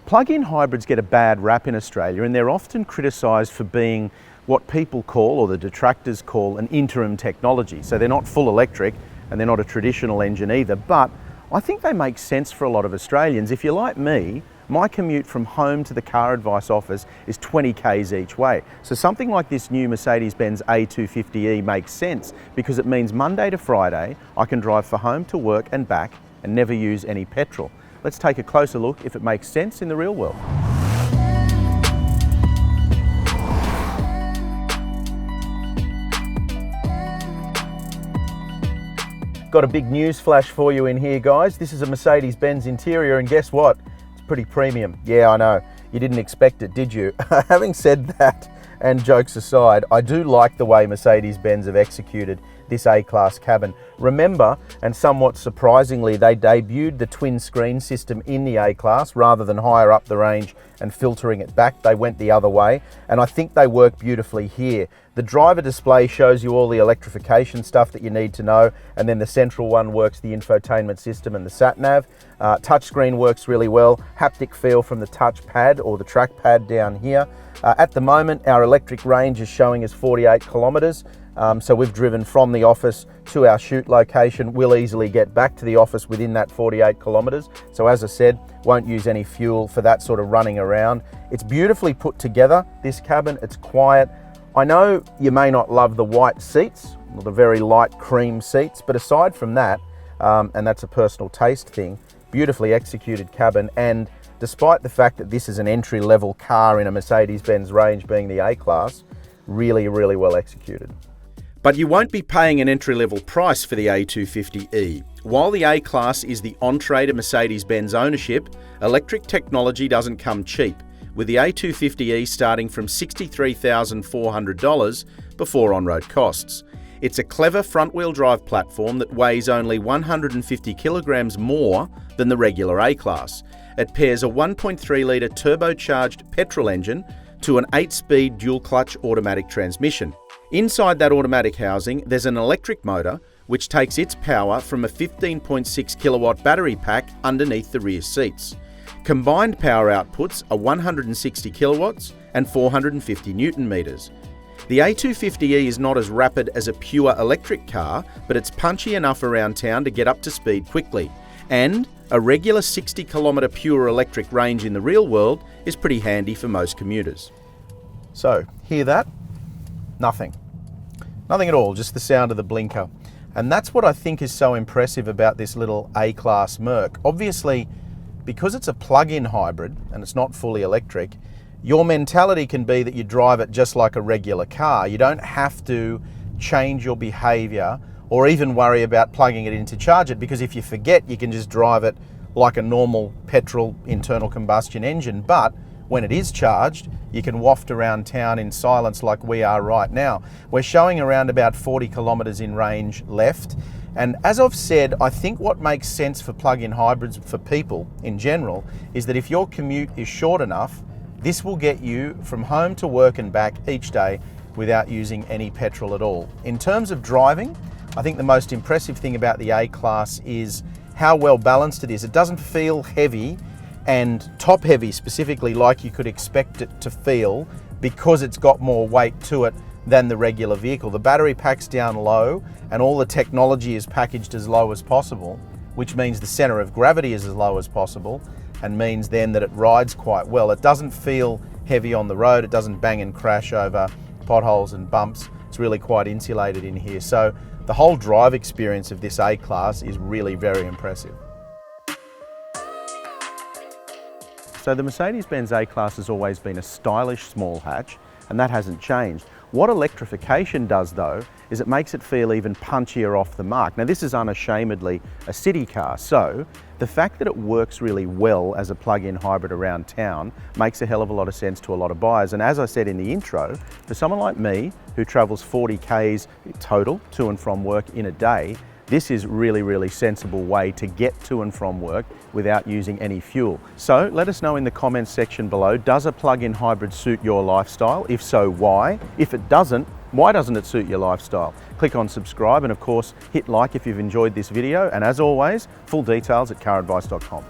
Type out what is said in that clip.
Plug-in hybrids get a bad rap in Australia, and they're often criticised for being what people call, or the detractors call, an interim technology. So they're not full electric and they're not a traditional engine either, but I think they make sense for a lot of Australians. If you're like me, my commute from home to the CarAdvice office is 20 k's each way. So something like this new Mercedes-Benz A250e makes sense because it means Monday to Friday I can drive for home to work and back and never use any petrol. Let's take a closer look if it makes sense in the real world. Got a big news flash for you in here, guys. This is a Mercedes-Benz interior, and guess what? It's pretty premium. Yeah, I know. You didn't expect it, did you? Having said that, and jokes aside, I do like the way Mercedes-Benz have executed this A-Class cabin. Remember, and somewhat surprisingly, they debuted the twin screen system in the A-Class rather than higher up the range and filtering it back. They went the other way, and I think they work beautifully here. The driver display shows you all the electrification stuff that you need to know, and then the central one works the infotainment system and the sat-nav. Touchscreen works really well. Haptic feel from the touchpad or the trackpad down here. At the moment, our electric range is showing us 48 kilometres. So we've driven from the office to our shoot location. We'll easily get back to the office within that 48 kilometres. So as I said, won't use any fuel for that sort of running around. It's beautifully put together, this cabin. It's quiet. I know you may not love the white seats, or the very light cream seats, but aside from that, and that's a personal taste thing, beautifully executed cabin. And despite the fact that this is an entry-level car in a Mercedes-Benz range being the A-Class, really, really well executed. But you won't be paying an entry-level price for the A250e. While the A-Class is the entree to Mercedes-Benz ownership, electric technology doesn't come cheap, with the A250e starting from $63,400 before on-road costs. It's a clever front-wheel drive platform that weighs only 150 kilograms more than the regular A-Class. It pairs a 1.3-litre turbocharged petrol engine to an 8-speed dual-clutch automatic transmission. Inside that automatic housing, there's an electric motor which takes its power from a 15.6 kilowatt battery pack underneath the rear seats. Combined power outputs are 160 kilowatts and 450 newton meters. The A250e is not as rapid as a pure electric car, but it's punchy enough around town to get up to speed quickly. And a regular 60 kilometre pure electric range in the real world is pretty handy for most commuters. So, hear that? Nothing. Nothing at all, just the sound of the blinker. And that's what I think is so impressive about this little A-Class Merc. Obviously, because it's a plug-in hybrid and it's not fully electric, your mentality can be that you drive it just like a regular car. You don't have to change your behaviour or even worry about plugging it in to charge it, because if you forget, you can just drive it like a normal petrol internal combustion engine. But when it is charged, you can waft around town in silence like we are right now. We're showing around about 40 kilometres in range left. And as I've said, I think what makes sense for plug-in hybrids for people in general is that if your commute is short enough, this will get you from home to work and back each day without using any petrol at all. In terms of driving, I think the most impressive thing about the A-Class is how well balanced it is. It doesn't feel heavy and top heavy specifically like you could expect it to feel because it's got more weight to it than the regular vehicle. The battery pack's down low and all the technology is packaged as low as possible, which means the center of gravity is as low as possible and means then that it rides quite well. It doesn't feel heavy on the road. It doesn't bang and crash over potholes and bumps. It's really quite insulated in here. So the whole drive experience of this A-Class is really very impressive. So the Mercedes-Benz A-Class has always been a stylish small hatch, and that hasn't changed. What electrification does though, is it makes it feel even punchier off the mark. Now this is unashamedly a city car, so the fact that it works really well as a plug-in hybrid around town makes a hell of a lot of sense to a lot of buyers. And as I said in the intro, for someone like me who travels 40 Ks total to and from work in a day, this is really, really sensible way to get to and from work without using any fuel. So let us know in the comments section below, does a plug-in hybrid suit your lifestyle? If so, why? If it doesn't, why doesn't it suit your lifestyle? Click on subscribe and of course, hit like if you've enjoyed this video. And as always, full details at CarAdvice.com.